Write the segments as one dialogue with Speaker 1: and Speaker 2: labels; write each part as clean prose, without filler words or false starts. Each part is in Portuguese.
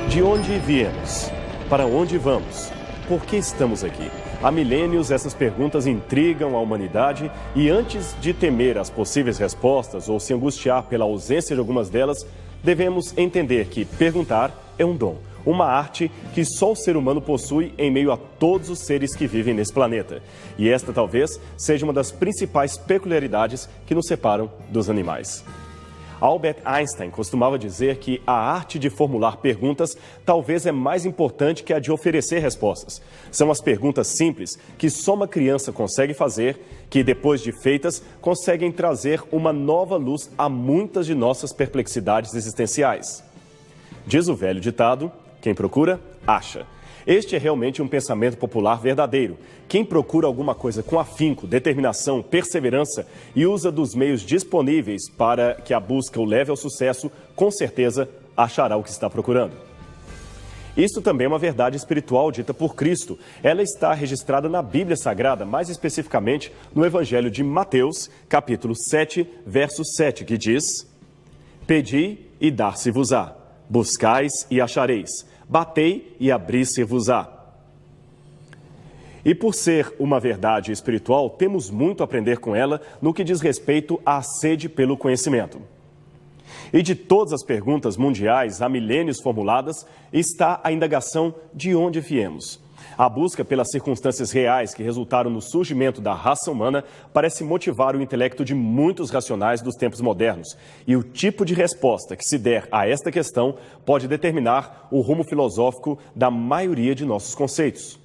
Speaker 1: De onde viemos? Para onde vamos? Por que estamos aqui? Há milênios, essas perguntas intrigam a humanidade e antes de temer as possíveis respostas ou se angustiar pela ausência de algumas delas, devemos entender que perguntar é um dom, uma arte que só o ser humano possui em meio a todos os seres que vivem nesse planeta. E esta talvez seja uma das principais peculiaridades que nos separam dos animais. Albert Einstein costumava dizer que a arte de formular perguntas talvez é mais importante que a de oferecer respostas. São as perguntas simples que só uma criança consegue fazer, que depois de feitas, conseguem trazer uma nova luz a muitas de nossas perplexidades existenciais. Diz o velho ditado, quem procura, acha. Este é realmente um pensamento popular verdadeiro. Quem procura alguma coisa com afinco, determinação, perseverança e usa dos meios disponíveis para que a busca o leve ao sucesso, com certeza achará o que está procurando. Isso também é uma verdade espiritual dita por Cristo. Ela está registrada na Bíblia Sagrada, mais especificamente no Evangelho de Mateus, capítulo 7, verso 7, que diz: Pedi e dar-se-vos-á, buscais e achareis, batei e abri-se-vos-á. E por ser uma verdade espiritual, temos muito a aprender com ela no que diz respeito à sede pelo conhecimento. E de todas as perguntas mundiais há milênios formuladas, está a indagação de onde viemos. A busca pelas circunstâncias reais que resultaram no surgimento da raça humana parece motivar o intelecto de muitos racionais dos tempos modernos. E o tipo de resposta que se der a esta questão pode determinar o rumo filosófico da maioria de nossos conceitos.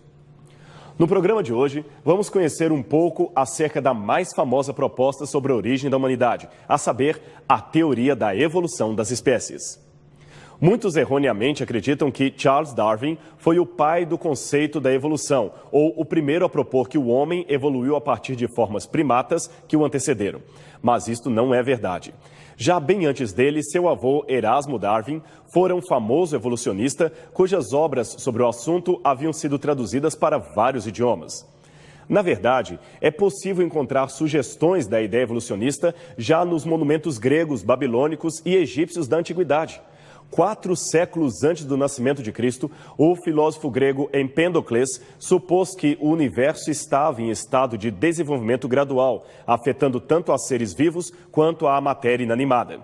Speaker 1: No programa de hoje, vamos conhecer um pouco acerca da mais famosa proposta sobre a origem da humanidade, a saber, a teoria da evolução das espécies. Muitos erroneamente acreditam que Charles Darwin foi o pai do conceito da evolução, ou o primeiro a propor que o homem evoluiu a partir de formas primatas que o antecederam. Mas isto não é verdade. Já bem antes dele, seu avô Erasmo Darwin fora um famoso evolucionista cujas obras sobre o assunto haviam sido traduzidas para vários idiomas. Na verdade, é possível encontrar sugestões da ideia evolucionista já nos monumentos gregos, babilônicos e egípcios da antiguidade. 4 séculos antes do nascimento de Cristo, o filósofo grego Empédocles supôs que o universo estava em estado de desenvolvimento gradual, afetando tanto a seres vivos quanto a matéria inanimada.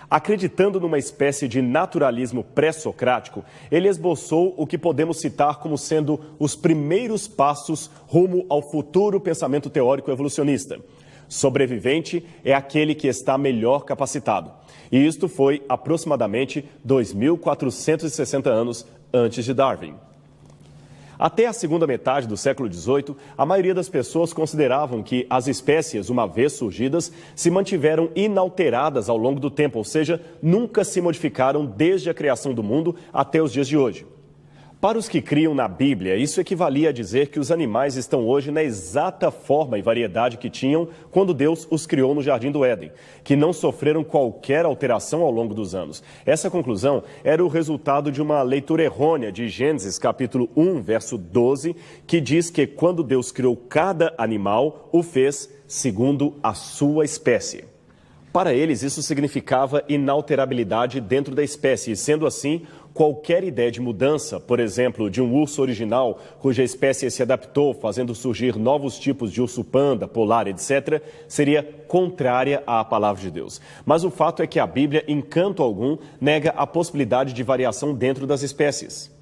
Speaker 1: Acreditando numa espécie de naturalismo pré-socrático, ele esboçou o que podemos citar como sendo os primeiros passos rumo ao futuro pensamento teórico evolucionista. Sobrevivente é aquele que está melhor capacitado. E isto foi aproximadamente 2.460 anos antes de Darwin. Até a segunda metade do século XVIII, a maioria das pessoas consideravam que as espécies, uma vez surgidas, se mantiveram inalteradas ao longo do tempo, ou seja, nunca se modificaram desde a criação do mundo até os dias de hoje. Para os que criam na Bíblia, isso equivalia a dizer que os animais estão hoje na exata forma e variedade que tinham quando Deus os criou no Jardim do Éden, que não sofreram qualquer alteração ao longo dos anos. Essa conclusão era o resultado de uma leitura errônea de Gênesis, capítulo 1, verso 12, que diz que quando Deus criou cada animal, o fez segundo a sua espécie. Para eles, isso significava inalterabilidade dentro da espécie, e sendo assim, qualquer ideia de mudança, por exemplo, de um urso original, cuja espécie se adaptou, fazendo surgir novos tipos de urso-panda, polar, etc., seria contrária à palavra de Deus. Mas o fato é que a Bíblia, em canto algum, nega a possibilidade de variação dentro das espécies.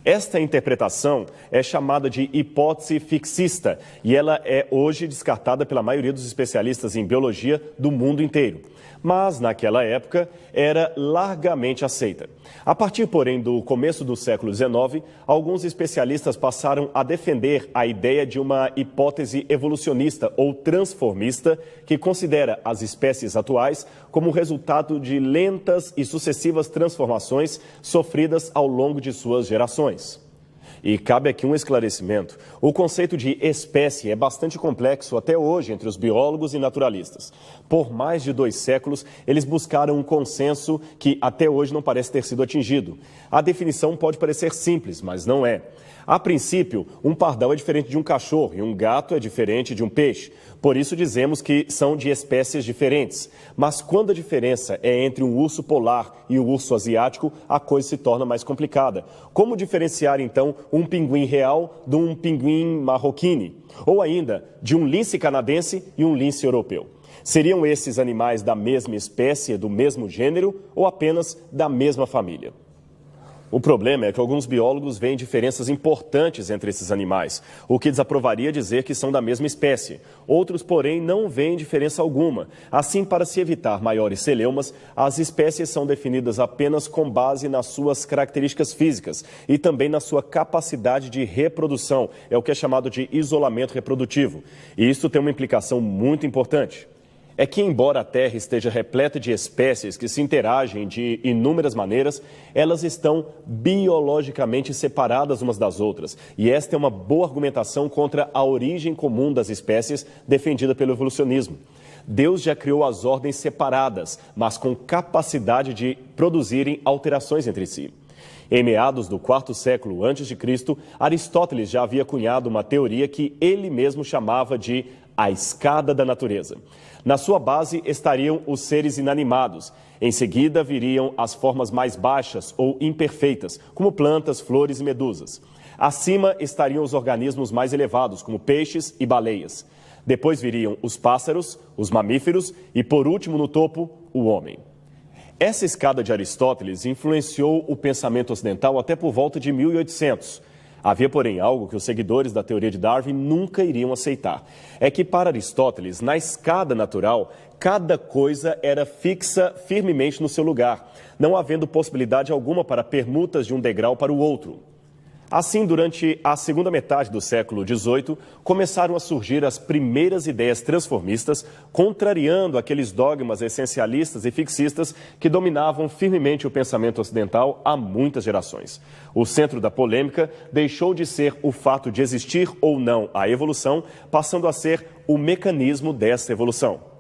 Speaker 1: Esta interpretação é chamada de hipótese fixista e ela é hoje descartada pela maioria dos especialistas em biologia do mundo inteiro. Mas, naquela época, era largamente aceita. A partir, porém, do começo do século XIX, alguns especialistas passaram a defender a ideia de uma hipótese evolucionista ou transformista que considera as espécies atuais como resultado de lentas e sucessivas transformações sofridas ao longo de suas gerações. E cabe aqui um esclarecimento. O conceito de espécie é bastante complexo até hoje entre os biólogos e naturalistas. Por mais de 2 séculos, eles buscaram um consenso que até hoje não parece ter sido atingido. A definição pode parecer simples, mas não é. A princípio, um pardal é diferente de um cachorro e um gato é diferente de um peixe. Por isso dizemos que são de espécies diferentes. Mas quando a diferença é entre um urso polar e o urso asiático, a coisa se torna mais complicada. Como diferenciar, então, um pinguim real de um pinguim marroquino? Ou ainda, de um lince canadense e um lince europeu? Seriam esses animais da mesma espécie, do mesmo gênero ou apenas da mesma família? O problema é que alguns biólogos veem diferenças importantes entre esses animais, o que desaprovaria dizer que são da mesma espécie. Outros, porém, não veem diferença alguma. Assim, para se evitar maiores celeumas, as espécies são definidas apenas com base nas suas características físicas e também na sua capacidade de reprodução, é o que é chamado de isolamento reprodutivo. E isso tem uma implicação muito importante. É que, embora a Terra esteja repleta de espécies que se interagem de inúmeras maneiras, elas estão biologicamente separadas umas das outras. E esta é uma boa argumentação contra a origem comum das espécies defendida pelo evolucionismo. Deus já criou as ordens separadas, mas com capacidade de produzirem alterações entre si. Em meados do 4º século a.C., Aristóteles já havia cunhado uma teoria que ele mesmo chamava de a escada da natureza. Na sua base estariam os seres inanimados. Em seguida viriam as formas mais baixas ou imperfeitas, como plantas, flores e medusas. Acima estariam os organismos mais elevados, como peixes e baleias. Depois viriam os pássaros, os mamíferos e, por último, no topo, o homem. Essa escada de Aristóteles influenciou o pensamento ocidental até por volta de 1800. Havia, porém, algo que os seguidores da teoria de Darwin nunca iriam aceitar. É que, para Aristóteles, na escada natural, cada coisa era fixa firmemente no seu lugar, não havendo possibilidade alguma para permutas de um degrau para o outro. Assim, durante a segunda metade do século XVIII, começaram a surgir as primeiras ideias transformistas, contrariando aqueles dogmas essencialistas e fixistas que dominavam firmemente o pensamento ocidental há muitas gerações. O centro da polêmica deixou de ser o fato de existir ou não a evolução, passando a ser o mecanismo dessa evolução.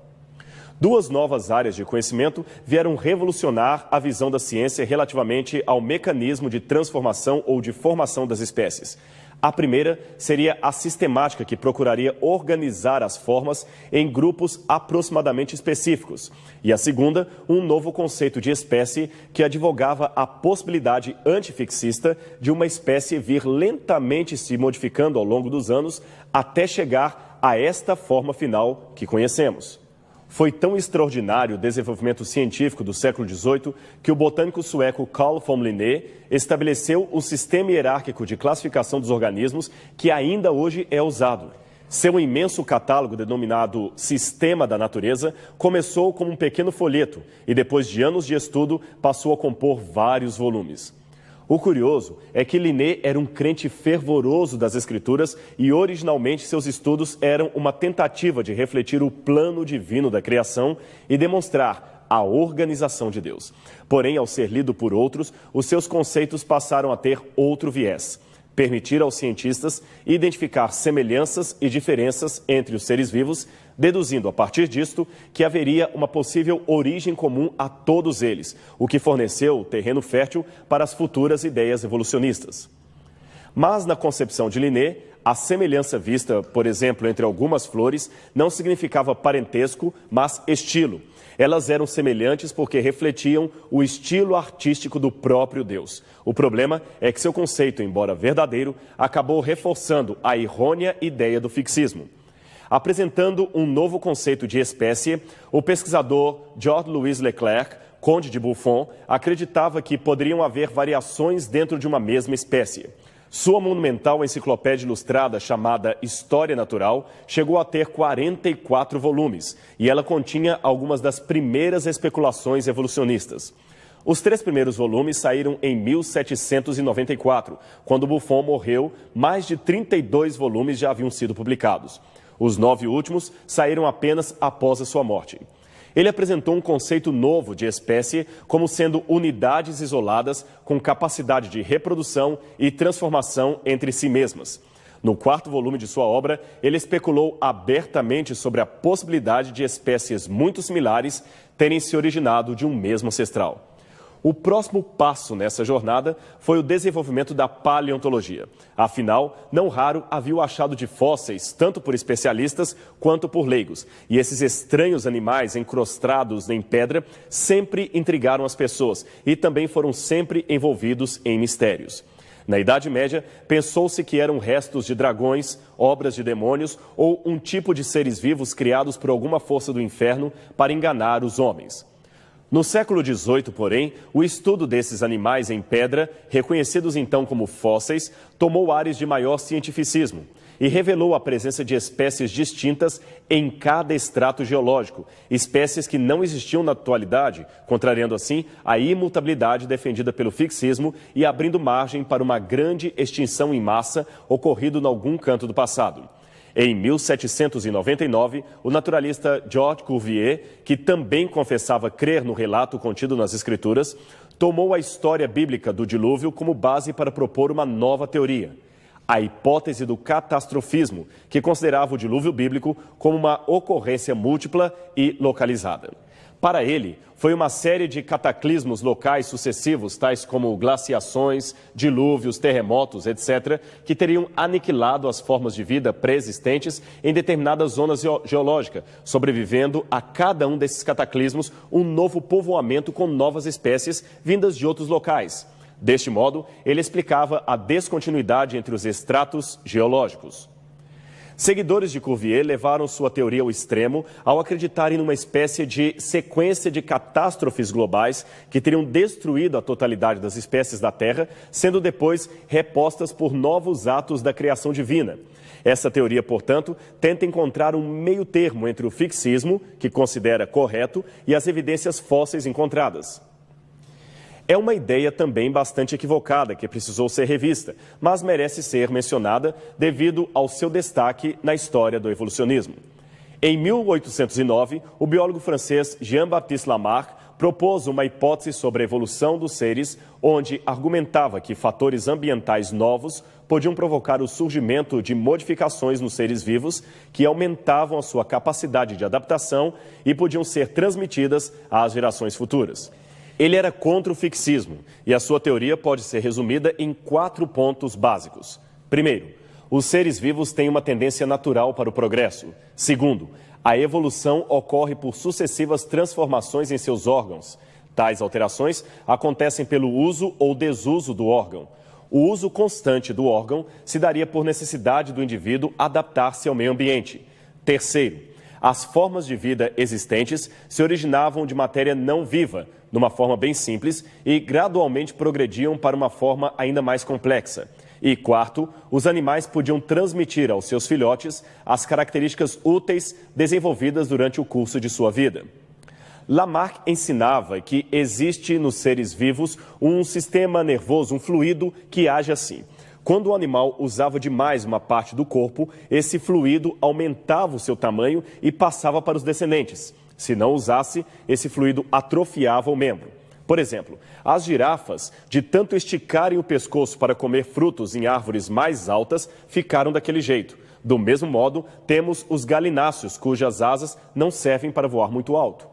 Speaker 1: 2 novas áreas de conhecimento vieram revolucionar a visão da ciência relativamente ao mecanismo de transformação ou de formação das espécies. A primeira seria a sistemática, que procuraria organizar as formas em grupos aproximadamente específicos. E a segunda, um novo conceito de espécie que advogava a possibilidade antifixista de uma espécie vir lentamente se modificando ao longo dos anos até chegar a esta forma final que conhecemos. Foi tão extraordinário o desenvolvimento científico do século XVIII que o botânico sueco Carl von Linné estabeleceu um sistema hierárquico de classificação dos organismos que ainda hoje é usado. Seu imenso catálogo, denominado Sistema da Natureza, começou como um pequeno folheto e, depois de anos de estudo, passou a compor vários volumes. O curioso é que Linné era um crente fervoroso das Escrituras e, originalmente, seus estudos eram uma tentativa de refletir o plano divino da criação e demonstrar a organização de Deus. Porém, ao ser lido por outros, os seus conceitos passaram a ter outro viés: permitir aos cientistas identificar semelhanças e diferenças entre os seres vivos, deduzindo a partir disto que haveria uma possível origem comum a todos eles, o que forneceu terreno fértil para as futuras ideias evolucionistas. Mas, na concepção de Linné, a semelhança vista, por exemplo, entre algumas flores, não significava parentesco, mas estilo. Elas eram semelhantes porque refletiam o estilo artístico do próprio Deus. O problema é que seu conceito, embora verdadeiro, acabou reforçando a errônea ideia do fixismo. Apresentando um novo conceito de espécie, o pesquisador Georges-Louis Leclerc, conde de Buffon, acreditava que poderiam haver variações dentro de uma mesma espécie. Sua monumental enciclopédia ilustrada, chamada História Natural, chegou a ter 44 volumes, e ela continha algumas das primeiras especulações evolucionistas. Os 3 primeiros volumes saíram em 1794. Quando Buffon morreu, mais de 32 volumes já haviam sido publicados. Os 9 últimos saíram apenas após a sua morte. Ele apresentou um conceito novo de espécie como sendo unidades isoladas com capacidade de reprodução e transformação entre si mesmas. No quarto volume de sua obra, ele especulou abertamente sobre a possibilidade de espécies muito similares terem se originado de um mesmo ancestral. O próximo passo nessa jornada foi o desenvolvimento da paleontologia. Afinal, não raro havia o achado de fósseis, tanto por especialistas quanto por leigos. E esses estranhos animais encrostados em pedra sempre intrigaram as pessoas e também foram sempre envolvidos em mistérios. Na Idade Média, pensou-se que eram restos de dragões, obras de demônios ou um tipo de seres vivos criados por alguma força do inferno para enganar os homens. No século XVIII, porém, o estudo desses animais em pedra, reconhecidos então como fósseis, tomou ares de maior cientificismo e revelou a presença de espécies distintas em cada estrato geológico, espécies que não existiam na atualidade, contrariando assim a imutabilidade defendida pelo fixismo e abrindo margem para uma grande extinção em massa ocorrida em algum canto do passado. Em 1799, o naturalista Georges Cuvier, que também confessava crer no relato contido nas Escrituras, tomou a história bíblica do dilúvio como base para propor uma nova teoria, a hipótese do catastrofismo, que considerava o dilúvio bíblico como uma ocorrência múltipla e localizada. Para ele, foi uma série de cataclismos locais sucessivos, tais como glaciações, dilúvios, terremotos, etc., que teriam aniquilado as formas de vida pré-existentes em determinadas zonas geológicas, sobrevivendo a cada um desses cataclismos um novo povoamento com novas espécies vindas de outros locais. Deste modo, ele explicava a descontinuidade entre os estratos geológicos. Seguidores de Cuvier levaram sua teoria ao extremo ao acreditarem numa espécie de sequência de catástrofes globais que teriam destruído a totalidade das espécies da Terra, sendo depois repostas por novos atos da criação divina. Essa teoria, portanto, tenta encontrar um meio termo entre o fixismo, que considera correto, e as evidências fósseis encontradas. É uma ideia também bastante equivocada, que precisou ser revista, mas merece ser mencionada devido ao seu destaque na história do evolucionismo. Em 1809, o biólogo francês Jean-Baptiste Lamarck propôs uma hipótese sobre a evolução dos seres, onde argumentava que fatores ambientais novos podiam provocar o surgimento de modificações nos seres vivos que aumentavam a sua capacidade de adaptação e podiam ser transmitidas às gerações futuras. Ele era contra o fixismo e a sua teoria pode ser resumida em 4 pontos básicos. Primeiro, os seres vivos têm uma tendência natural para o progresso. Segundo, a evolução ocorre por sucessivas transformações em seus órgãos. Tais alterações acontecem pelo uso ou desuso do órgão. O uso constante do órgão se daria por necessidade do indivíduo adaptar-se ao meio ambiente. Terceiro, as formas de vida existentes se originavam de matéria não viva, numa forma bem simples, e gradualmente progrediam para uma forma ainda mais complexa. E quarto, os animais podiam transmitir aos seus filhotes as características úteis desenvolvidas durante o curso de sua vida. Lamarck ensinava que existe nos seres vivos um sistema nervoso, um fluido que age assim. Quando o animal usava demais uma parte do corpo, esse fluido aumentava o seu tamanho e passava para os descendentes. Se não usasse, esse fluido atrofiava o membro. Por exemplo, as girafas, de tanto esticarem o pescoço para comer frutos em árvores mais altas, ficaram daquele jeito. Do mesmo modo, temos os galináceos, cujas asas não servem para voar muito alto.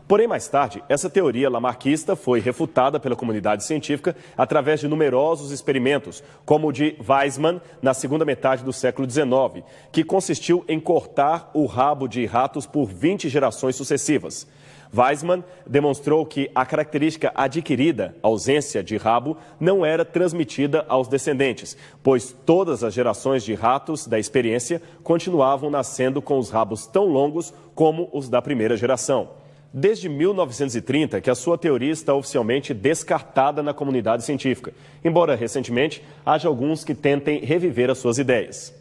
Speaker 1: Porém, mais tarde, essa teoria lamarquista foi refutada pela comunidade científica através de numerosos experimentos, como o de Weismann, na segunda metade do século XIX, que consistiu em cortar o rabo de ratos por 20 gerações sucessivas. Weismann demonstrou que a característica adquirida, ausência de rabo, não era transmitida aos descendentes, pois todas as gerações de ratos da experiência continuavam nascendo com os rabos tão longos como os da primeira geração. Desde 1930 que a sua teoria está oficialmente descartada na comunidade científica, embora recentemente haja alguns que tentem reviver as suas ideias.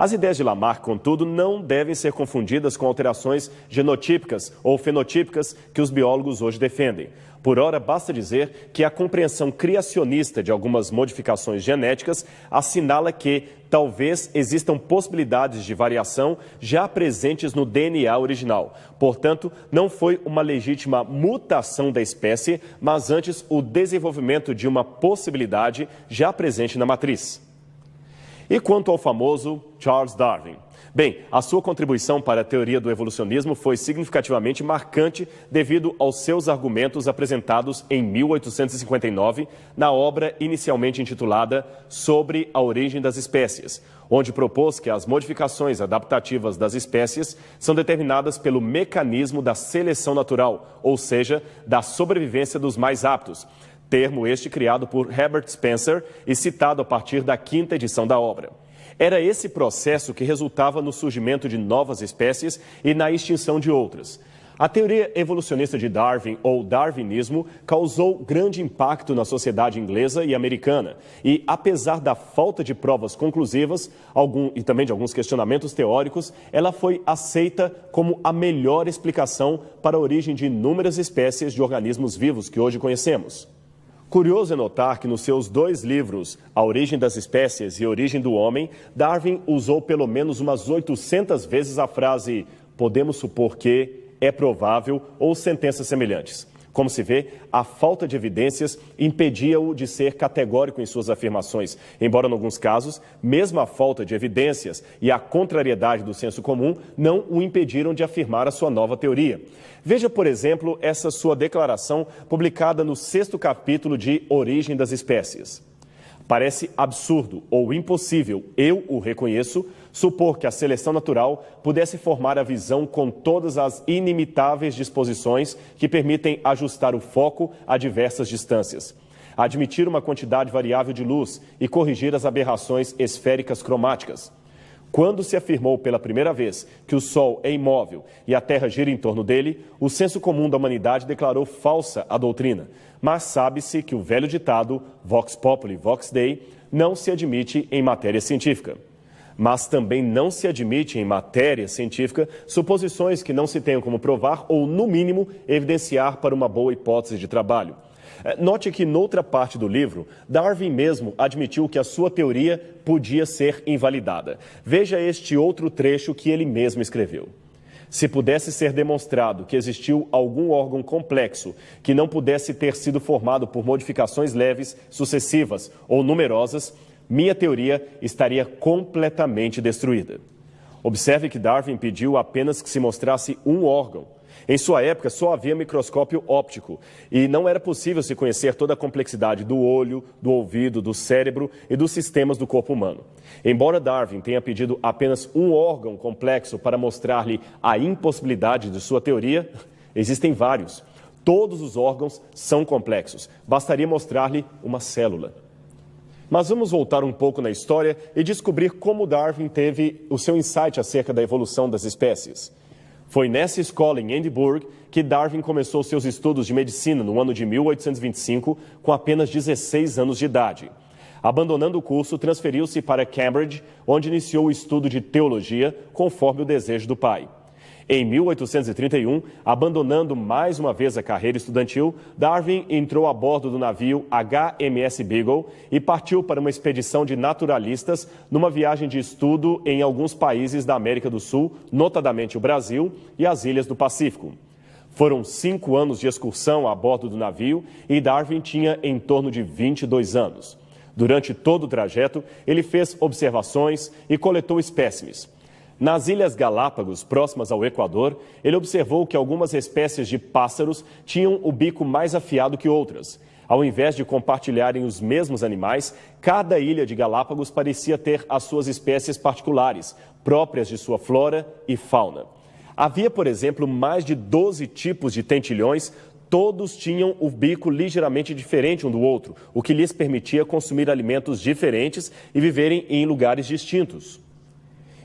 Speaker 1: As ideias de Lamarck, contudo, não devem ser confundidas com alterações genotípicas ou fenotípicas que os biólogos hoje defendem. Por ora, basta dizer que a compreensão criacionista de algumas modificações genéticas assinala que talvez existam possibilidades de variação já presentes no DNA original. Portanto, não foi uma legítima mutação da espécie, mas antes o desenvolvimento de uma possibilidade já presente na matriz. E quanto ao famoso Charles Darwin? Bem, a sua contribuição para a teoria do evolucionismo foi significativamente marcante devido aos seus argumentos apresentados em 1859 na obra inicialmente intitulada Sobre a Origem das Espécies, onde propôs que as modificações adaptativas das espécies são determinadas pelo mecanismo da seleção natural, ou seja, da sobrevivência dos mais aptos, termo este criado por Herbert Spencer e citado a partir da 5ª edição da obra. Era esse processo que resultava no surgimento de novas espécies e na extinção de outras. A teoria evolucionista de Darwin, ou darwinismo, causou grande impacto na sociedade inglesa e americana. E, apesar da falta de provas conclusivas e também de alguns questionamentos teóricos, ela foi aceita como a melhor explicação para a origem de inúmeras espécies de organismos vivos que hoje conhecemos. Curioso é notar que nos seus 2 livros, A Origem das Espécies e A Origem do Homem, Darwin usou pelo menos umas 800 vezes a frase "podemos supor que", "é provável" ou sentenças semelhantes. Como se vê, a falta de evidências impedia-o de ser categórico em suas afirmações, embora, em alguns casos, mesmo a falta de evidências e a contrariedade do senso comum não o impediram de afirmar a sua nova teoria. Veja, por exemplo, essa sua declaração publicada no 6º capítulo de Origem das Espécies. Parece absurdo ou impossível, eu o reconheço, supor que a seleção natural pudesse formar a visão com todas as inimitáveis disposições que permitem ajustar o foco a diversas distâncias, admitir uma quantidade variável de luz e corrigir as aberrações esféricas cromáticas. Quando se afirmou pela primeira vez que o Sol é imóvel e a Terra gira em torno dele, o senso comum da humanidade declarou falsa a doutrina. Mas sabe-se que o velho ditado, vox populi, vox dei, não se admite em matéria científica. Mas também não se admite em matéria científica suposições que não se tenham como provar ou, no mínimo, evidenciar para uma boa hipótese de trabalho. Note que, noutra parte do livro, Darwin mesmo admitiu que a sua teoria podia ser invalidada. Veja este outro trecho que ele mesmo escreveu. Se pudesse ser demonstrado que existiu algum órgão complexo que não pudesse ter sido formado por modificações leves, sucessivas ou numerosas, minha teoria estaria completamente destruída. Observe que Darwin pediu apenas que se mostrasse um órgão. Em sua época, só havia microscópio óptico e não era possível se conhecer toda a complexidade do olho, do ouvido, do cérebro e dos sistemas do corpo humano. Embora Darwin tenha pedido apenas um órgão complexo para mostrar-lhe a impossibilidade de sua teoria, existem vários. Todos os órgãos são complexos. Bastaria mostrar-lhe uma célula. Mas vamos voltar um pouco na história e descobrir como Darwin teve o seu insight acerca da evolução das espécies. Foi nessa escola em Edimburgo que Darwin começou seus estudos de medicina no ano de 1825, com apenas 16 anos de idade. Abandonando o curso, transferiu-se para Cambridge, onde iniciou o estudo de teologia, conforme o desejo do pai. Em 1831, abandonando mais uma vez a carreira estudantil, Darwin entrou a bordo do navio HMS Beagle e partiu para uma expedição de naturalistas numa viagem de estudo em alguns países da América do Sul, notadamente o Brasil e as ilhas do Pacífico. Foram 5 anos de excursão a bordo do navio e Darwin tinha em torno de 22 anos. Durante todo o trajeto, ele fez observações e coletou espécimes. Nas Ilhas Galápagos, próximas ao Equador, ele observou que algumas espécies de pássaros tinham o bico mais afiado que outras. Ao invés de compartilharem os mesmos animais, cada ilha de Galápagos parecia ter as suas espécies particulares, próprias de sua flora e fauna. Havia, por exemplo, mais de 12 tipos de tentilhões. Todos tinham o bico ligeiramente diferente um do outro, o que lhes permitia consumir alimentos diferentes e viverem em lugares distintos.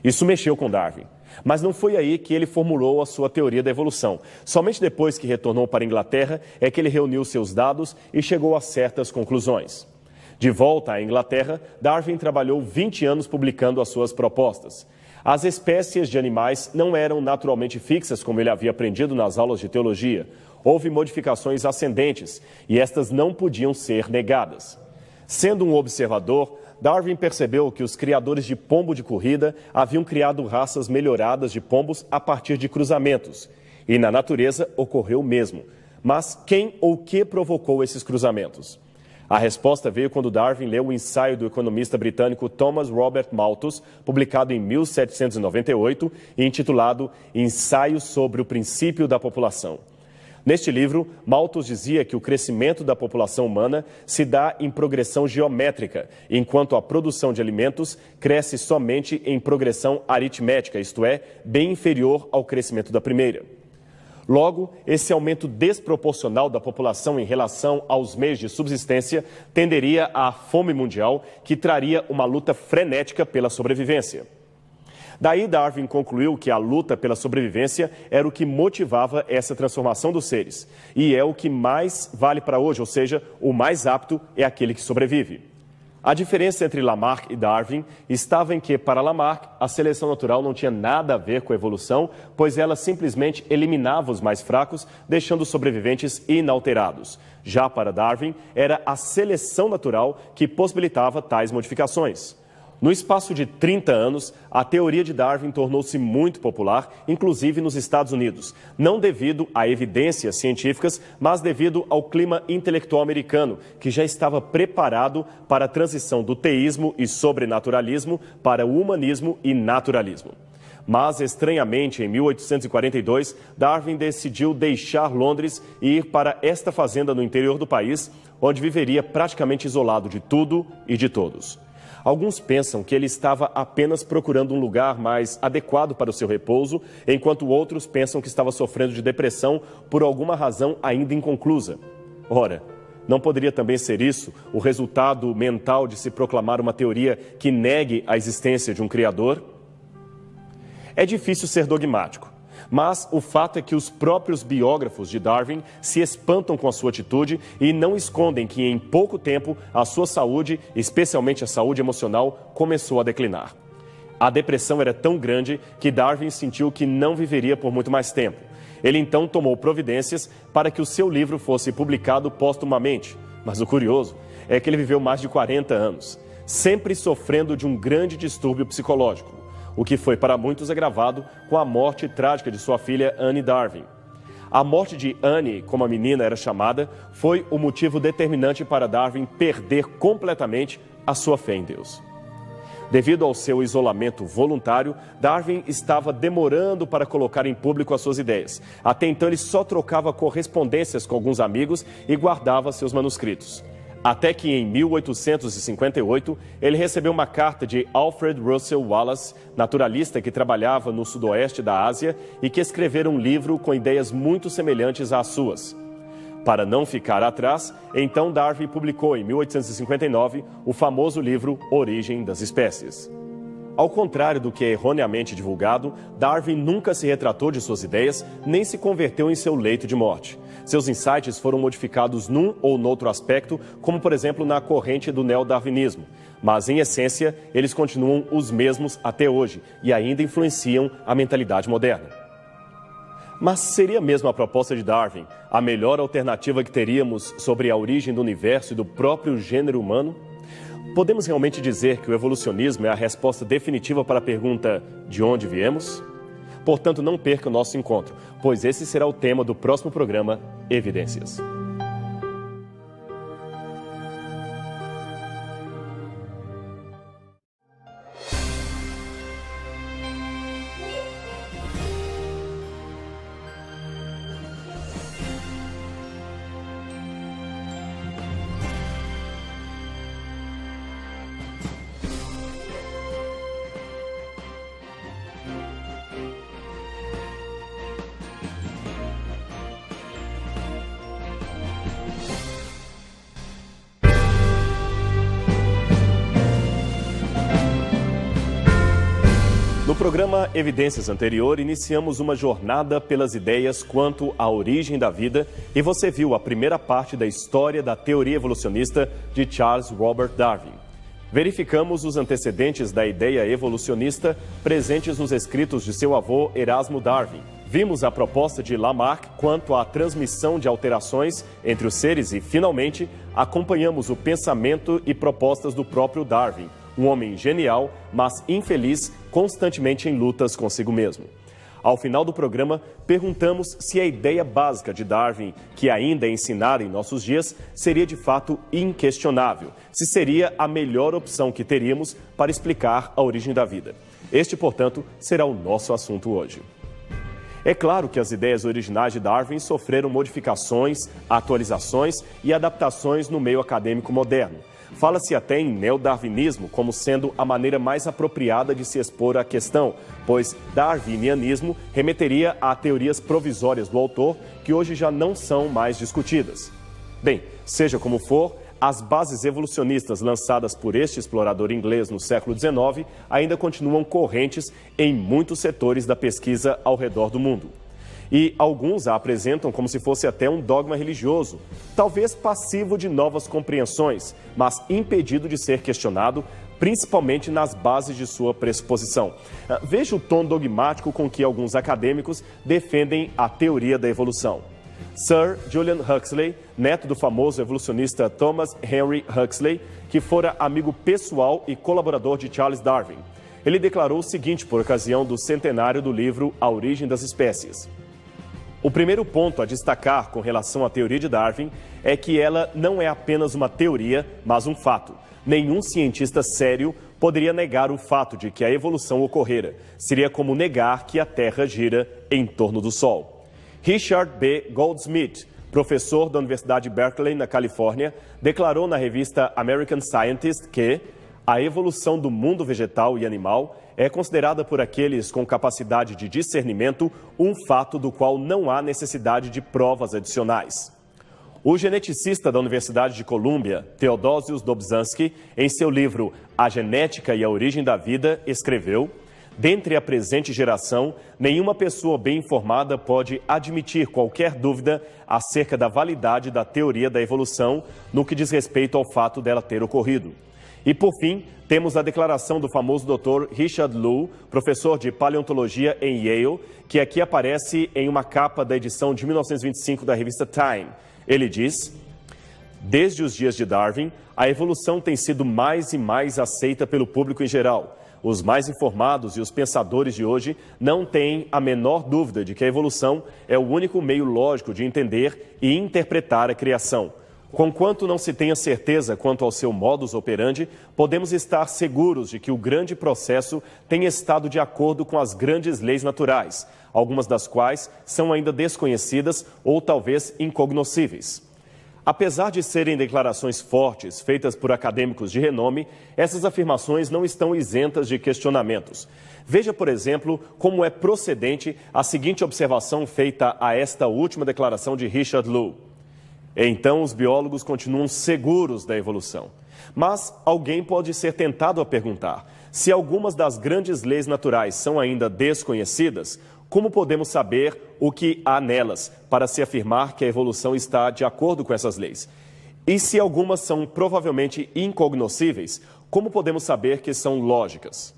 Speaker 1: Isso mexeu com Darwin, mas não foi aí que ele formulou a sua teoria da evolução. Somente depois que retornou para a Inglaterra é que ele reuniu seus dados e chegou a certas conclusões. De volta à Inglaterra, Darwin trabalhou 20 anos publicando as suas propostas. As espécies de animais não eram naturalmente fixas, como ele havia aprendido nas aulas de teologia. Houve modificações ascendentes e estas não podiam ser negadas. Sendo um observador, Darwin percebeu que os criadores de pombo de corrida haviam criado raças melhoradas de pombos a partir de cruzamentos. E na natureza ocorreu o mesmo. Mas quem ou que provocou esses cruzamentos? A resposta veio quando Darwin leu o ensaio do economista britânico Thomas Robert Malthus, publicado em 1798 e intitulado Ensaio sobre o Princípio da População. Neste livro, Malthus dizia que o crescimento da população humana se dá em progressão geométrica, enquanto a produção de alimentos cresce somente em progressão aritmética, isto é, bem inferior ao crescimento da primeira. Logo, esse aumento desproporcional da população em relação aos meios de subsistência tenderia à fome mundial, que traria uma luta frenética pela sobrevivência. Daí Darwin concluiu que a luta pela sobrevivência era o que motivava essa transformação dos seres. E é o que mais vale para hoje, ou seja, o mais apto é aquele que sobrevive. A diferença entre Lamarck e Darwin estava em que, para Lamarck, a seleção natural não tinha nada a ver com a evolução, pois ela simplesmente eliminava os mais fracos, deixando os sobreviventes inalterados. Já para Darwin, era a seleção natural que possibilitava tais modificações. No espaço de 30 anos, a teoria de Darwin tornou-se muito popular, inclusive nos Estados Unidos, não devido a evidências científicas, mas devido ao clima intelectual americano, que já estava preparado para a transição do teísmo e sobrenaturalismo para o humanismo e naturalismo. Mas, estranhamente, em 1842, Darwin decidiu deixar Londres e ir para esta fazenda no interior do país, onde viveria praticamente isolado de tudo e de todos. Alguns pensam que ele estava apenas procurando um lugar mais adequado para o seu repouso, enquanto outros pensam que estava sofrendo de depressão por alguma razão ainda inconclusa. Ora, não poderia também ser isso o resultado mental de se proclamar uma teoria que negue a existência de um Criador? É difícil ser dogmático. Mas o fato é que os próprios biógrafos de Darwin se espantam com a sua atitude e não escondem que em pouco tempo a sua saúde, especialmente a saúde emocional, começou a declinar. A depressão era tão grande que Darwin sentiu que não viveria por muito mais tempo. Ele então tomou providências para que o seu livro fosse publicado póstumamente. Mas o curioso é que ele viveu mais de 40 anos, sempre sofrendo de um grande distúrbio psicológico, o que foi para muitos agravado com a morte trágica de sua filha Anne Darwin. A morte de Anne, como a menina era chamada, foi o motivo determinante para Darwin perder completamente a sua fé em Deus. Devido ao seu isolamento voluntário, Darwin estava demorando para colocar em público as suas ideias. Até então ele só trocava correspondências com alguns amigos e guardava seus manuscritos. Até que em 1858, ele recebeu uma carta de Alfred Russel Wallace, naturalista que trabalhava no sudoeste da Ásia e que escrevera um livro com ideias muito semelhantes às suas. Para não ficar atrás, então Darwin publicou em 1859 o famoso livro Origem das Espécies. Ao contrário do que é erroneamente divulgado, Darwin nunca se retratou de suas ideias, nem se converteu em seu leito de morte. Seus insights foram modificados num ou noutro aspecto, como por exemplo na corrente do neodarwinismo. Mas, em essência, eles continuam os mesmos até hoje e ainda influenciam a mentalidade moderna. Mas seria mesmo a proposta de Darwin a melhor alternativa que teríamos sobre a origem do universo e do próprio gênero humano? Podemos realmente dizer que o evolucionismo é a resposta definitiva para a pergunta de onde viemos? Portanto, não perca o nosso encontro, pois esse será o tema do próximo programa Evidências. programa Evidências anterior, iniciamos uma jornada pelas ideias quanto à origem da vida e você viu a primeira parte da história da teoria evolucionista de Charles Robert Darwin. Verificamos os antecedentes da ideia evolucionista presentes nos escritos de seu avô Erasmo Darwin. Vimos a proposta de Lamarck quanto à transmissão de alterações entre os seres e, finalmente, acompanhamos o pensamento e propostas do próprio Darwin, um homem genial, mas infeliz, constantemente em lutas consigo mesmo. Ao final do programa, perguntamos se a ideia básica de Darwin, que ainda é ensinada em nossos dias, seria de fato inquestionável, se seria a melhor opção que teríamos para explicar a origem da vida. Este, portanto, será o nosso assunto hoje. É claro que as ideias originais de Darwin sofreram modificações, atualizações e adaptações no meio acadêmico moderno. Fala-se até em neodarwinismo como sendo a maneira mais apropriada de se expor à questão, pois darwinianismo remeteria a teorias provisórias do autor que hoje já não são mais discutidas. Bem, seja como for, as bases evolucionistas lançadas por este explorador inglês no século XIX ainda continuam correntes em muitos setores da pesquisa ao redor do mundo. E alguns a apresentam como se fosse até um dogma religioso, talvez passivo de novas compreensões, mas impedido de ser questionado, principalmente nas bases de sua pressuposição. Veja o tom dogmático com que alguns acadêmicos defendem a teoria da evolução. Sir Julian Huxley, neto do famoso evolucionista Thomas Henry Huxley, que fora amigo pessoal e colaborador de Charles Darwin. Ele declarou o seguinte por ocasião do centenário do livro A Origem das Espécies. O primeiro ponto a destacar com relação à teoria de Darwin é que ela não é apenas uma teoria, mas um fato. Nenhum cientista sério poderia negar o fato de que a evolução ocorrera. Seria como negar que a Terra gira em torno do Sol. Richard B. Goldsmith, professor da Universidade de Berkeley, na Califórnia, declarou na revista American Scientist que a evolução do mundo vegetal e animal é considerada por aqueles com capacidade de discernimento um fato do qual não há necessidade de provas adicionais. O geneticista da Universidade de Colômbia, Theodosius Dobzhansky, em seu livro A Genética e a Origem da Vida, escreveu: dentre a presente geração, nenhuma pessoa bem informada pode admitir qualquer dúvida acerca da validade da teoria da evolução no que diz respeito ao fato dela ter ocorrido. E, por fim, temos a declaração do famoso Dr. Richard Low, professor de paleontologia em Yale, que aqui aparece em uma capa da edição de 1925 da revista Time. Ele diz: desde os dias de Darwin, a evolução tem sido mais e mais aceita pelo público em geral. Os mais informados e os pensadores de hoje não têm a menor dúvida de que a evolução é o único meio lógico de entender e interpretar a criação. Conquanto não se tenha certeza quanto ao seu modus operandi, podemos estar seguros de que o grande processo tem estado de acordo com as grandes leis naturais, algumas das quais são ainda desconhecidas ou talvez incognoscíveis. Apesar de serem declarações fortes, feitas por acadêmicos de renome, essas afirmações não estão isentas de questionamentos. Veja, por exemplo, como é procedente a seguinte observação feita a esta última declaração de Richard Low. Então, os biólogos continuam seguros da evolução. Mas alguém pode ser tentado a perguntar: se algumas das grandes leis naturais são ainda desconhecidas, como podemos saber o que há nelas para se afirmar que a evolução está de acordo com essas leis? E se algumas são provavelmente incognoscíveis, como podemos saber que são lógicas?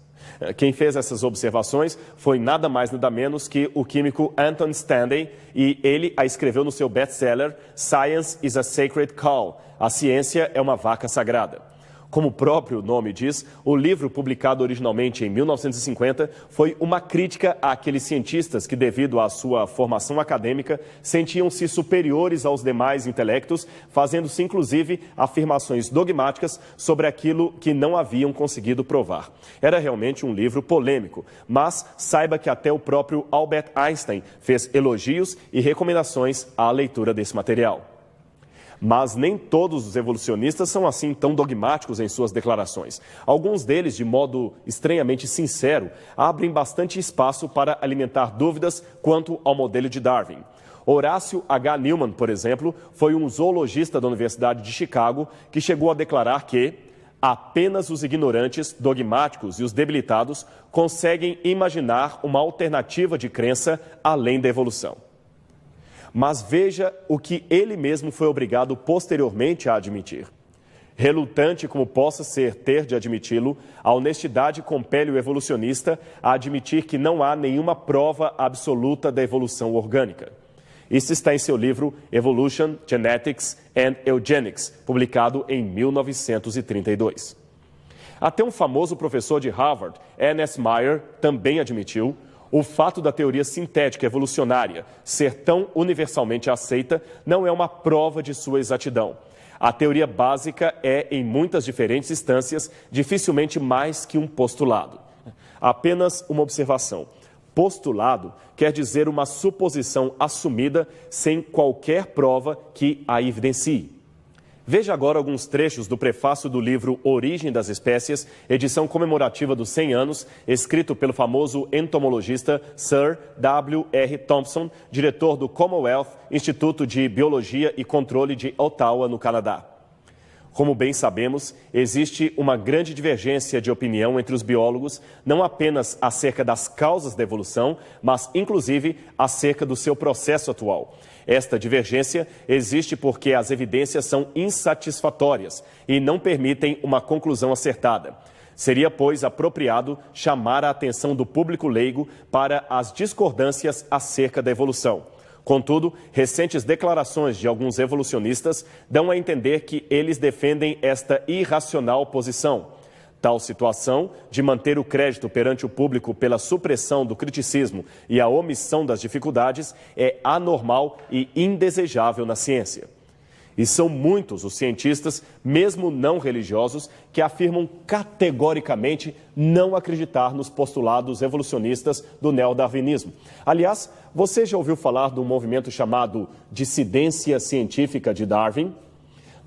Speaker 1: Quem fez essas observações foi nada mais nada menos que o químico Anton Stanley, e ele a escreveu no seu best-seller Science is a Sacred Cow. A ciência é uma vaca sagrada. Como o próprio nome diz, o livro, publicado originalmente em 1950, foi uma crítica àqueles cientistas que, devido à sua formação acadêmica, sentiam-se superiores aos demais intelectos, fazendo-se, inclusive, afirmações dogmáticas sobre aquilo que não haviam conseguido provar. Era realmente um livro polêmico, mas saiba que até o próprio Albert Einstein fez elogios e recomendações à leitura desse material. Mas nem todos os evolucionistas são assim tão dogmáticos em suas declarações. Alguns deles, de modo estranhamente sincero, abrem bastante espaço para alimentar dúvidas quanto ao modelo de Darwin. Horácio H. Newman, por exemplo, foi um zoologista da Universidade de Chicago que chegou a declarar que Apenas os ignorantes, dogmáticos e os debilitados conseguem imaginar uma alternativa de crença além da evolução. Mas veja o que ele mesmo foi obrigado posteriormente a admitir. Relutante como possa ser ter de admiti-lo, a honestidade compele o evolucionista a admitir que não há nenhuma prova absoluta da evolução orgânica. Isso está em seu livro Evolution, Genetics and Eugenics, publicado em 1932. Até um famoso professor de Harvard, Ernest Mayr, também admitiu: o fato da teoria sintética evolucionária ser tão universalmente aceita não é uma prova de sua exatidão. A teoria básica é, em muitas diferentes instâncias, dificilmente mais que um postulado. Apenas uma observação. Postulado quer dizer uma suposição assumida sem qualquer prova que a evidencie. Veja agora alguns trechos do prefácio do livro Origem das Espécies, edição comemorativa dos 100 anos, escrito pelo famoso entomologista Sir W.R. Thompson, diretor do Commonwealth Instituto de Biologia e Controle de Ottawa, no Canadá. Como bem sabemos, existe uma grande divergência de opinião entre os biólogos, não apenas acerca das causas da evolução, mas inclusive acerca do seu processo atual. Esta divergência existe porque as evidências são insatisfatórias e não permitem uma conclusão acertada. Seria, pois, apropriado chamar a atenção do público leigo para as discordâncias acerca da evolução. Contudo, recentes declarações de alguns evolucionistas dão a entender que eles defendem esta irracional posição. Tal situação, de manter o crédito perante o público pela supressão do criticismo e a omissão das dificuldades, é anormal e indesejável na ciência. E são muitos os cientistas, mesmo não religiosos, que afirmam categoricamente não acreditar nos postulados evolucionistas do neodarwinismo. Aliás, você já ouviu falar de um movimento chamado Dissidência Científica de Darwin?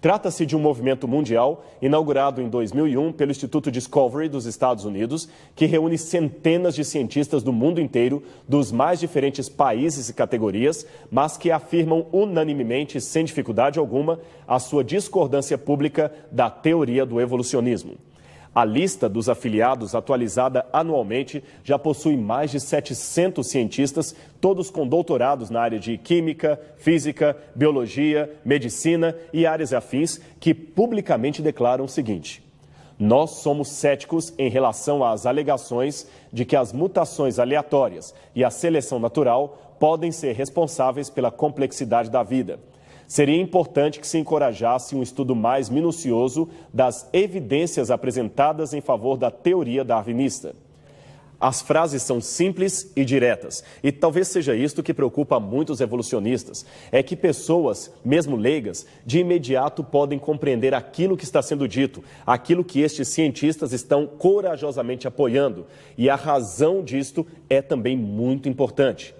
Speaker 1: Trata-se de um movimento mundial, inaugurado em 2001 pelo Instituto Discovery dos Estados Unidos, que reúne centenas de cientistas do mundo inteiro, dos mais diferentes países e categorias, mas que afirmam unanimemente, sem dificuldade alguma, a sua discordância pública da teoria do evolucionismo. A lista dos afiliados, atualizada anualmente, já possui mais de 700 cientistas, todos com doutorados na área de química, física, biologia, medicina e áreas afins, que publicamente declaram o seguinte: nós somos céticos em relação às alegações de que as mutações aleatórias e a seleção natural podem ser responsáveis pela complexidade da vida. Seria importante que se encorajasse um estudo mais minucioso das evidências apresentadas em favor da teoria darwinista. As frases são simples e diretas, e talvez seja isto que preocupa muitos evolucionistas, é que pessoas, mesmo leigas, de imediato podem compreender aquilo que está sendo dito, aquilo que estes cientistas estão corajosamente apoiando, e a razão disto é também muito importante.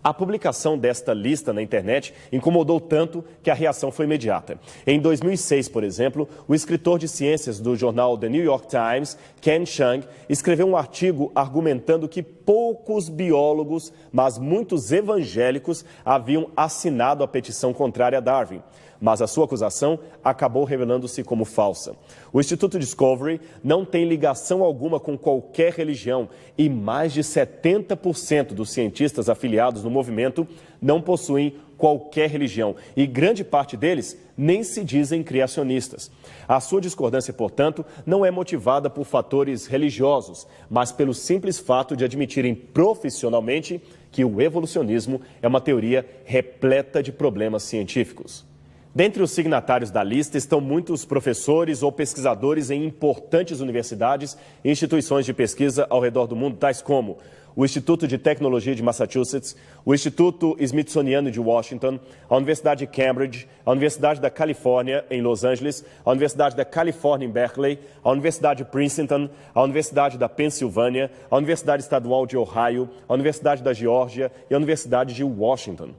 Speaker 1: A publicação desta lista na internet incomodou tanto que a reação foi imediata. Em 2006, por exemplo, o escritor de ciências do jornal The New York Times, Ken Chang, escreveu um artigo argumentando que poucos biólogos, mas muitos evangélicos, haviam assinado a petição contrária a Darwin. Mas a sua acusação acabou revelando-se como falsa. O Instituto Discovery não tem ligação alguma com qualquer religião e mais de 70% dos cientistas afiliados no movimento não possuem qualquer religião e grande parte deles nem se dizem criacionistas. A sua discordância, portanto, não é motivada por fatores religiosos, mas pelo simples fato de admitirem profissionalmente que o evolucionismo é uma teoria repleta de problemas científicos. Dentre os signatários da lista estão muitos professores ou pesquisadores em importantes universidades e instituições de pesquisa ao redor do mundo, tais como o Instituto de Tecnologia de Massachusetts, o Instituto Smithsoniano de Washington, a Universidade de Cambridge, a Universidade da Califórnia, em Los Angeles, a Universidade da Califórnia, em Berkeley, a Universidade de Princeton, a Universidade da Pensilvânia, a Universidade Estadual de Ohio, a Universidade da Geórgia e a Universidade de Washington.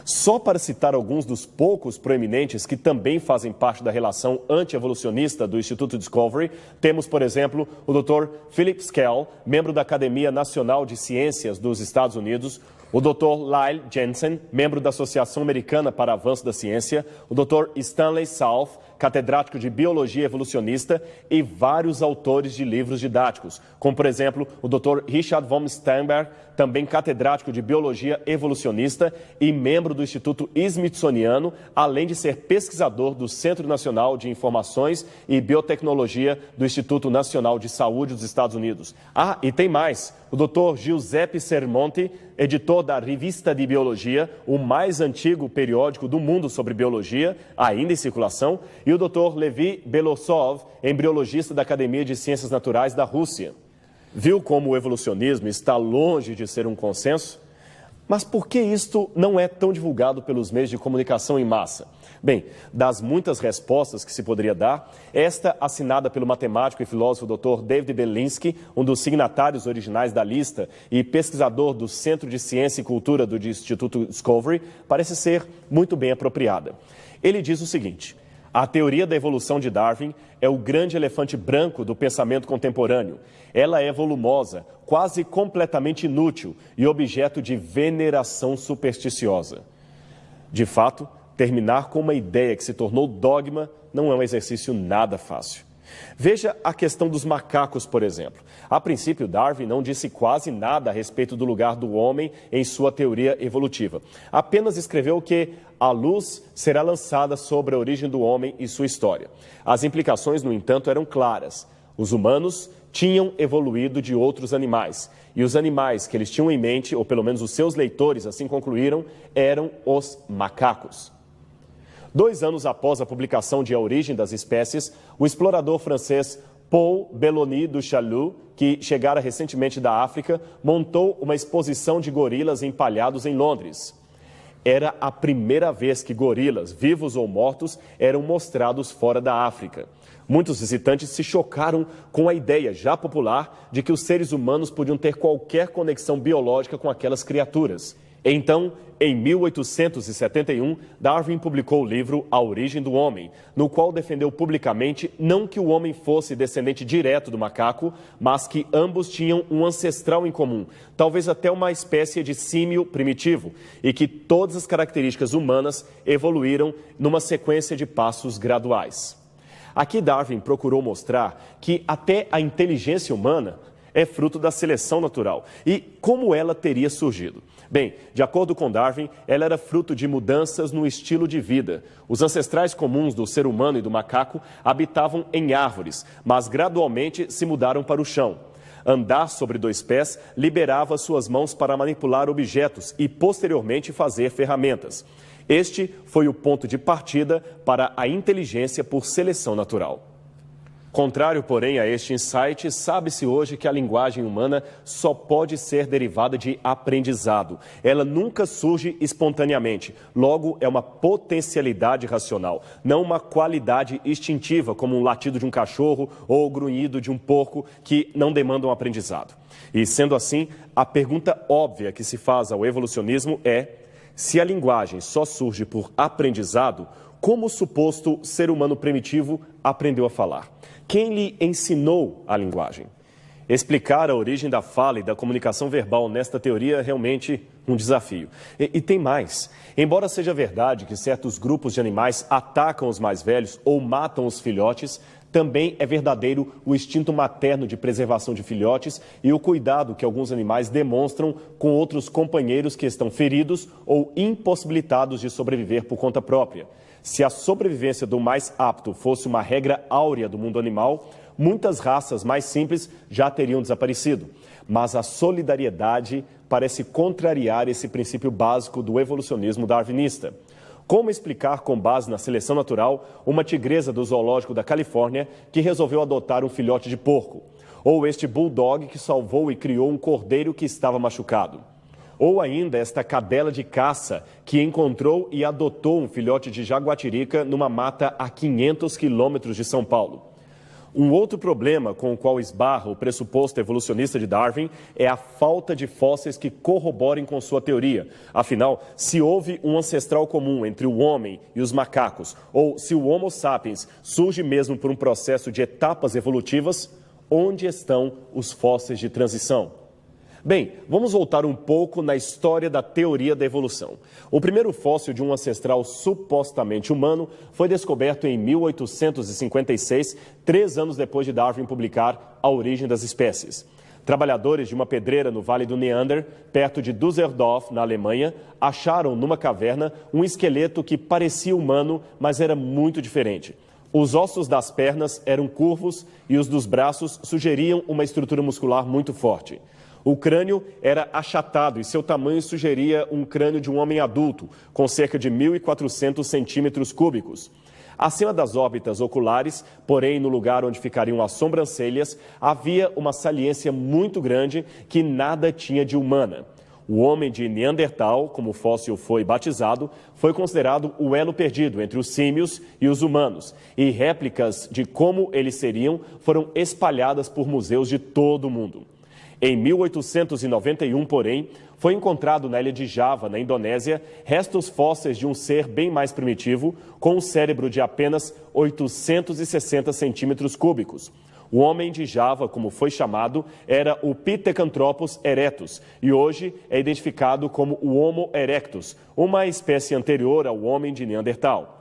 Speaker 1: Só para citar alguns dos poucos proeminentes que também fazem parte da relação anti-evolucionista do Instituto Discovery, temos, por exemplo, o Dr. Philip Skell, membro da Academia Nacional de Ciências dos Estados Unidos, o Dr. Lyle Jensen, membro da Associação Americana para Avanço da Ciência, o Dr. Stanley South, catedrático de Biologia Evolucionista e vários autores de livros didáticos, como, por exemplo, o Dr. Richard von Sternberg, também catedrático de Biologia Evolucionista e membro do Instituto Smithsoniano, além de ser pesquisador do Centro Nacional de Informações e Biotecnologia do Instituto Nacional de Saúde dos Estados Unidos. Ah, e tem mais. O Dr. Giuseppe Sermonti, editor da Revista de Biologia, o mais antigo periódico do mundo sobre biologia, ainda em circulação, e o Dr. Levi Belosov, embriologista da Academia de Ciências Naturais da Rússia. Viu como o evolucionismo está longe de ser um consenso? Mas por que isto não é tão divulgado pelos meios de comunicação em massa? Bem, das muitas respostas que se poderia dar, esta assinada pelo matemático e filósofo Dr. David Belinsky, um dos signatários originais da lista e pesquisador do Centro de Ciência e Cultura do Instituto Discovery, parece ser muito bem apropriada. Ele diz o seguinte: a teoria da evolução de Darwin é o grande elefante branco do pensamento contemporâneo. Ela é volumosa, quase completamente inútil e objeto de veneração supersticiosa. De fato, terminar com uma ideia que se tornou dogma não é um exercício nada fácil. Veja a questão dos macacos, por exemplo. A princípio, Darwin não disse quase nada a respeito do lugar do homem em sua teoria evolutiva. Apenas escreveu que a luz será lançada sobre a origem do homem e sua história. As implicações, no entanto, eram claras. Os humanos tinham evoluído de outros animais. E os animais que eles tinham em mente, ou pelo menos os seus leitores assim concluíram, eram os macacos. 2 anos após a publicação de A Origem das Espécies, o explorador francês Paul Belloni du Chaillu, que chegara recentemente da África, montou uma exposição de gorilas empalhados em Londres. Era a primeira vez que gorilas, vivos ou mortos, eram mostrados fora da África. Muitos visitantes se chocaram com a ideia já popular de que os seres humanos podiam ter qualquer conexão biológica com aquelas criaturas. Então, em 1871, Darwin publicou o livro A Origem do Homem, no qual defendeu publicamente não que o homem fosse descendente direto do macaco, mas que ambos tinham um ancestral em comum, talvez até uma espécie de símio primitivo, e que todas as características humanas evoluíram numa sequência de passos graduais. Aqui Darwin procurou mostrar que até a inteligência humana é fruto da seleção natural. E como ela teria surgido? Bem, de acordo com Darwin, ela era fruto de mudanças no estilo de vida. Os ancestrais comuns do ser humano e do macaco habitavam em árvores, mas gradualmente se mudaram para o chão. Andar sobre 2 pés liberava suas mãos para manipular objetos e, posteriormente, fazer ferramentas. Este foi o ponto de partida para a inteligência por seleção natural. Contrário, porém, a este insight, sabe-se hoje que a linguagem humana só pode ser derivada de aprendizado. Ela nunca surge espontaneamente, logo é uma potencialidade racional, não uma qualidade instintiva, como um latido de um cachorro ou o grunhido de um porco, que não demandam aprendizado. E, sendo assim, a pergunta óbvia que se faz ao evolucionismo é: se a linguagem só surge por aprendizado, como o suposto ser humano primitivo aprendeu a falar? Quem lhe ensinou a linguagem? Explicar a origem da fala e da comunicação verbal nesta teoria é realmente um desafio. E tem mais. Embora seja verdade que certos grupos de animais atacam os mais velhos ou matam os filhotes, também é verdadeiro o instinto materno de preservação de filhotes e o cuidado que alguns animais demonstram com outros companheiros que estão feridos ou impossibilitados de sobreviver por conta própria. Se a sobrevivência do mais apto fosse uma regra áurea do mundo animal, muitas raças mais simples já teriam desaparecido. Mas a solidariedade parece contrariar esse princípio básico do evolucionismo darwinista. Como explicar, com base na seleção natural, uma tigresa do zoológico da Califórnia que resolveu adotar um filhote de porco? Ou este bulldog que salvou e criou um cordeiro que estava machucado? Ou ainda esta cadela de caça que encontrou e adotou um filhote de jaguatirica numa mata a 500 quilômetros de São Paulo? Um outro problema com o qual esbarra o pressuposto evolucionista de Darwin é a falta de fósseis que corroborem com sua teoria. Afinal, se houve um ancestral comum entre o homem e os macacos, ou se o Homo sapiens surge mesmo por um processo de etapas evolutivas, onde estão os fósseis de transição? Bem, vamos voltar um pouco na história da teoria da evolução. O primeiro fóssil de um ancestral supostamente humano foi descoberto em 1856, 3 anos depois de Darwin publicar A Origem das Espécies. Trabalhadores de uma pedreira no Vale do Neander, perto de Düsseldorf, na Alemanha, acharam numa caverna um esqueleto que parecia humano, mas era muito diferente. Os ossos das pernas eram curvos e os dos braços sugeriam uma estrutura muscular muito forte. O crânio era achatado e seu tamanho sugeria um crânio de um homem adulto, com cerca de 1.400 centímetros cúbicos. Acima das órbitas oculares, porém no lugar onde ficariam as sobrancelhas, havia uma saliência muito grande que nada tinha de humana. O homem de Neandertal, como o fóssil foi batizado, foi considerado o elo perdido entre os símios e os humanos, e réplicas de como eles seriam foram espalhadas por museus de todo o mundo. Em 1891, porém, foi encontrado na ilha de Java, na Indonésia, restos fósseis de um ser bem mais primitivo, com um cérebro de apenas 860 centímetros cúbicos. O homem de Java, como foi chamado, era o Pithecanthropus erectus e hoje é identificado como o Homo erectus, uma espécie anterior ao homem de Neandertal.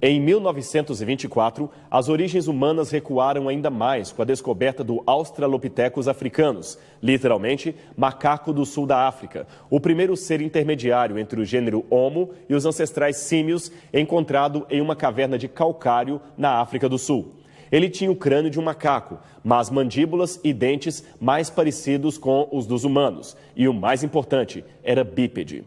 Speaker 1: Em 1924, as origens humanas recuaram ainda mais com a descoberta do Australopithecus africanus, literalmente macaco do sul da África, o primeiro ser intermediário entre o gênero Homo e os ancestrais símios, encontrado em uma caverna de calcário na África do Sul. Ele tinha o crânio de um macaco, mas mandíbulas e dentes mais parecidos com os dos humanos, e o mais importante, era bípede.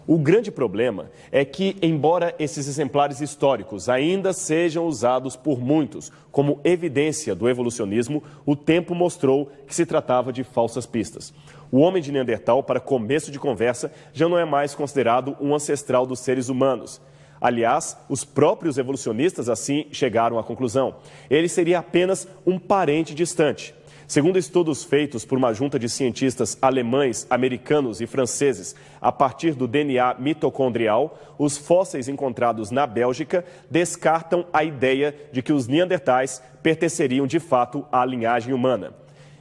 Speaker 1: O grande problema é que, embora esses exemplares históricos ainda sejam usados por muitos como evidência do evolucionismo, o tempo mostrou que se tratava de falsas pistas. O homem de Neandertal, para começo de conversa, já não é mais considerado um ancestral dos seres humanos. Aliás, os próprios evolucionistas assim chegaram à conclusão. Ele seria apenas um parente distante. Segundo estudos feitos por uma junta de cientistas alemães, americanos e franceses, a partir do DNA mitocondrial, os fósseis encontrados na Bélgica descartam a ideia de que os neandertais pertenceriam de fato à linhagem humana.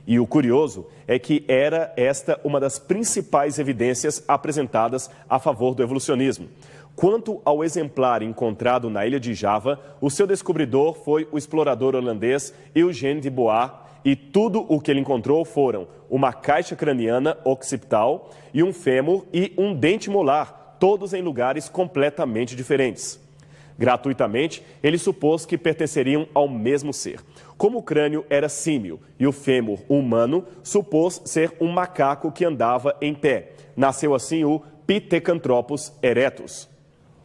Speaker 1: E o curioso é que era esta uma das principais evidências apresentadas a favor do evolucionismo. Quanto ao exemplar encontrado na ilha de Java, o seu descobridor foi o explorador holandês Eugène de Bois, e tudo o que ele encontrou foram uma caixa craniana occipital e um fêmur e um dente molar, todos em lugares completamente diferentes. Gratuitamente, ele supôs que pertenceriam ao mesmo ser. Como o crânio era símio e o fêmur humano, supôs ser um macaco que andava em pé. Nasceu assim o Pithecanthropus erectus.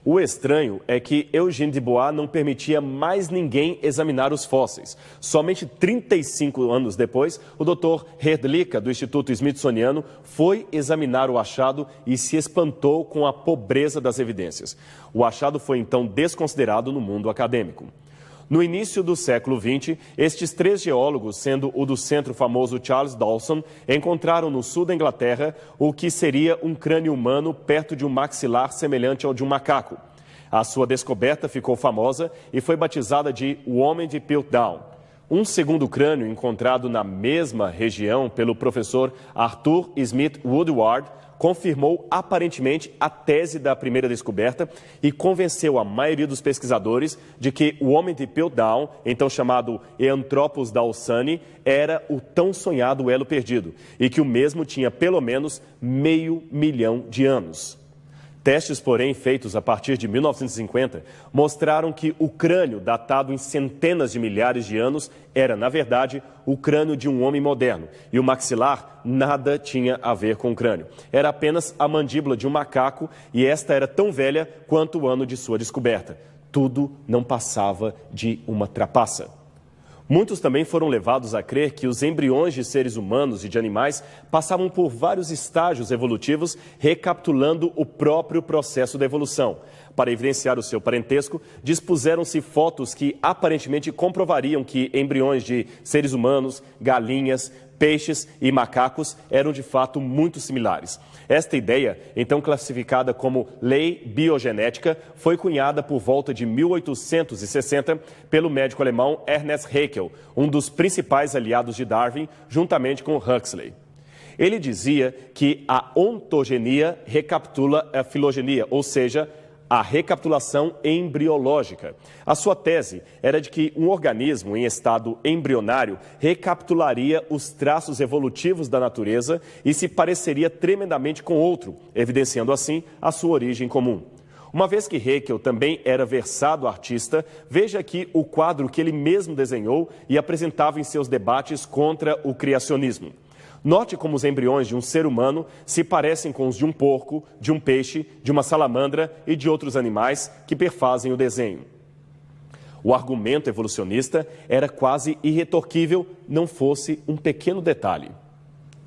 Speaker 1: O estranho é que Eugène de Bois não permitia mais ninguém examinar os fósseis. Somente 35 anos depois, o Dr. Herdlicka, do Instituto Smithsoniano, foi examinar o achado e se espantou com a pobreza das evidências. O achado foi então desconsiderado no mundo acadêmico. No início do século XX, estes 3 geólogos, sendo o do centro famoso Charles Dawson, encontraram no sul da Inglaterra o que seria um crânio humano perto de um maxilar semelhante ao de um macaco. A sua descoberta ficou famosa e foi batizada de o Homem de Piltdown. Um segundo crânio encontrado na mesma região pelo professor Arthur Smith Woodward confirmou aparentemente a tese da primeira descoberta e convenceu a maioria dos pesquisadores de que o homem de Piltdown, então chamado Eanthropus dawsoni, era o tão sonhado elo perdido e que o mesmo tinha pelo menos 500 mil de anos. Testes, porém, feitos a partir de 1950, mostraram que o crânio, datado em centenas de milhares de anos, era, na verdade, o crânio de um homem moderno. E o maxilar nada tinha a ver com o crânio. Era apenas a mandíbula de um macaco e esta era tão velha quanto o ano de sua descoberta. Tudo não passava de uma trapaça. Muitos também foram levados a crer que os embriões de seres humanos e de animais passavam por vários estágios evolutivos, recapitulando o próprio processo da evolução. Para evidenciar o seu parentesco, dispuseram-se fotos que aparentemente comprovariam que embriões de seres humanos, galinhas, peixes e macacos eram de fato muito similares. Esta ideia, então classificada como lei biogenética, foi cunhada por volta de 1860 pelo médico alemão Ernest Haeckel, um dos principais aliados de Darwin, juntamente com Huxley. Ele dizia que a ontogenia recapitula a filogenia, ou seja, a recapitulação embriológica. A sua tese era de que um organismo em estado embrionário recapitularia os traços evolutivos da natureza e se pareceria tremendamente com outro, evidenciando assim a sua origem comum. Uma vez que Haeckel também era versado artista, veja aqui o quadro que ele mesmo desenhou e apresentava em seus debates contra o criacionismo. Note como os embriões de um ser humano se parecem com os de um porco, de um peixe, de uma salamandra e de outros animais que perfazem o desenho. O argumento evolucionista era quase irretorquível, não fosse um pequeno detalhe.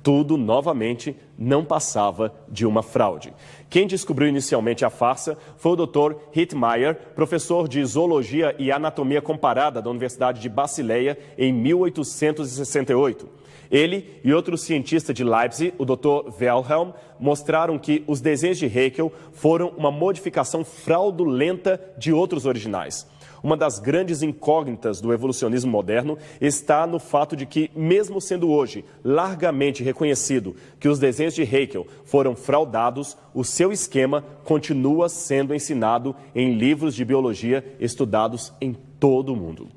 Speaker 1: Tudo, novamente, não passava de uma fraude. Quem descobriu inicialmente a farsa foi o Dr. Hittmeyer, professor de Zoologia e Anatomia Comparada da Universidade de Basileia, em 1868. Ele e outro cientista de Leipzig, o Dr. Wilhelm, mostraram que os desenhos de Haeckel foram uma modificação fraudulenta de outros originais. Uma das grandes incógnitas do evolucionismo moderno está no fato de que, mesmo sendo hoje largamente reconhecido que os desenhos de Haeckel foram fraudados, o seu esquema continua sendo ensinado em livros de biologia estudados em todo o mundo.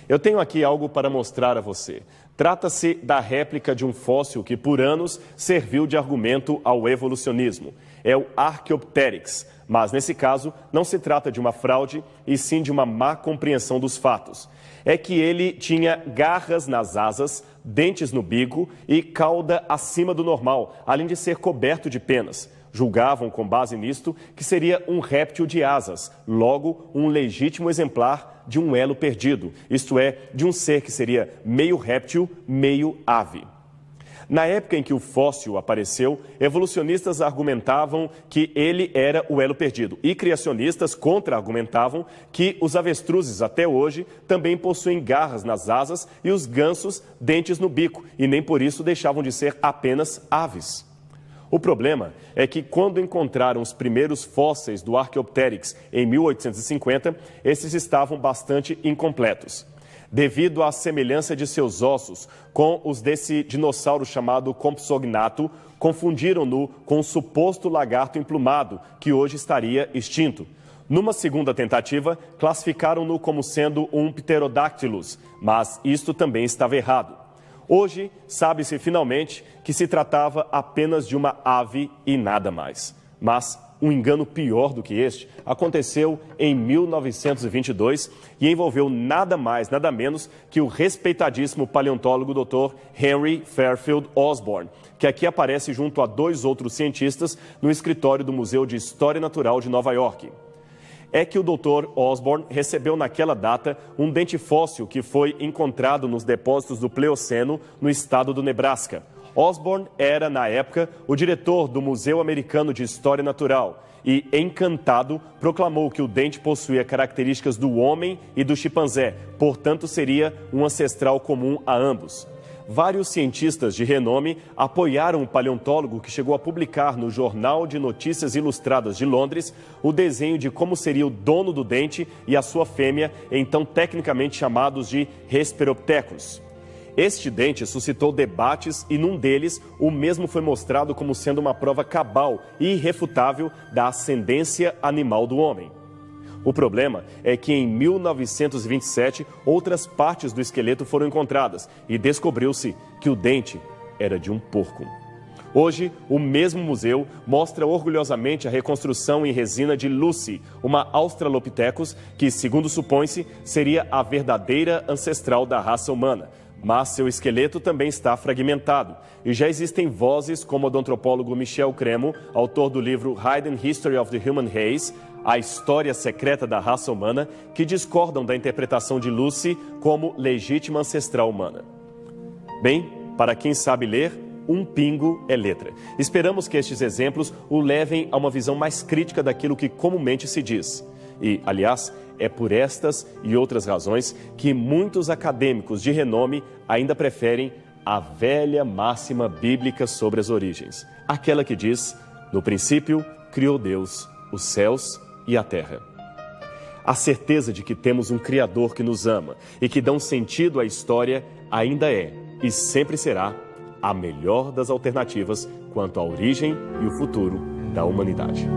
Speaker 1: Eu tenho aqui algo para mostrar a você. Trata-se da réplica de um fóssil que, por anos, serviu de argumento ao evolucionismo. É o Archaeopteryx, mas, nesse caso, não se trata de uma fraude, e sim de uma má compreensão dos fatos. É que ele tinha garras nas asas, dentes no bico e cauda acima do normal, além de ser coberto de penas. Julgavam, com base nisto, que seria um réptil de asas, logo um legítimo exemplar de um elo perdido, isto é, de um ser que seria meio réptil, meio ave. Na época em que o fóssil apareceu, evolucionistas argumentavam que ele era o elo perdido e criacionistas contra-argumentavam que os avestruzes até hoje também possuem garras nas asas e os gansos dentes no bico e nem por isso deixavam de ser apenas aves. O problema é que, quando encontraram os primeiros fósseis do Archaeopteryx em 1850, esses estavam bastante incompletos. Devido à semelhança de seus ossos com os desse dinossauro chamado Compsognathus, confundiram-no com um suposto lagarto emplumado, que hoje estaria extinto. Numa segunda tentativa, classificaram-no como sendo um Pterodactylus, mas isto também estava errado. Hoje, sabe-se finalmente que se tratava apenas de uma ave e nada mais. Mas um engano pior do que este aconteceu em 1922 e envolveu nada mais, nada menos que o respeitadíssimo paleontólogo Dr. Henry Fairfield Osborn, que aqui aparece junto a dois outros cientistas no escritório do Museu de História Natural de Nova York. É que o Dr. Osborn recebeu naquela data um dente fóssil que foi encontrado nos depósitos do Pleoceno, no estado do Nebraska. Osborn era, na época, o diretor do Museu Americano de História Natural e, encantado, proclamou que o dente possuía características do homem e do chimpanzé, portanto seria um ancestral comum a ambos. Vários cientistas de renome apoiaram o paleontólogo que chegou a publicar no Jornal de Notícias Ilustradas de Londres o desenho de como seria o dono do dente e a sua fêmea, então tecnicamente chamados de Hesperopithecus. Este dente suscitou debates e, num deles, o mesmo foi mostrado como sendo uma prova cabal e irrefutável da ascendência animal do homem. O problema é que em 1927 outras partes do esqueleto foram encontradas e descobriu-se que o dente era de um porco. Hoje, o mesmo museu mostra orgulhosamente a reconstrução em resina de Lucy, uma Australopithecus que, segundo supõe-se, seria a verdadeira ancestral da raça humana. Mas seu esqueleto também está fragmentado, e já existem vozes como a do antropólogo Michel Cremo, autor do livro Hidden History of the Human Race, A História Secreta da Raça Humana, que discordam da interpretação de Lucy como legítima ancestral humana. Bem, para quem sabe ler, um pingo é letra. Esperamos que estes exemplos o levem a uma visão mais crítica daquilo que comumente se diz. E, aliás, é por estas e outras razões que muitos acadêmicos de renome ainda preferem a velha máxima bíblica sobre as origens. Aquela que diz, no princípio, criou Deus os céus e a terra. A certeza de que temos um Criador que nos ama e que dá um sentido à história ainda é, e sempre será, a melhor das alternativas quanto à origem e o futuro da humanidade.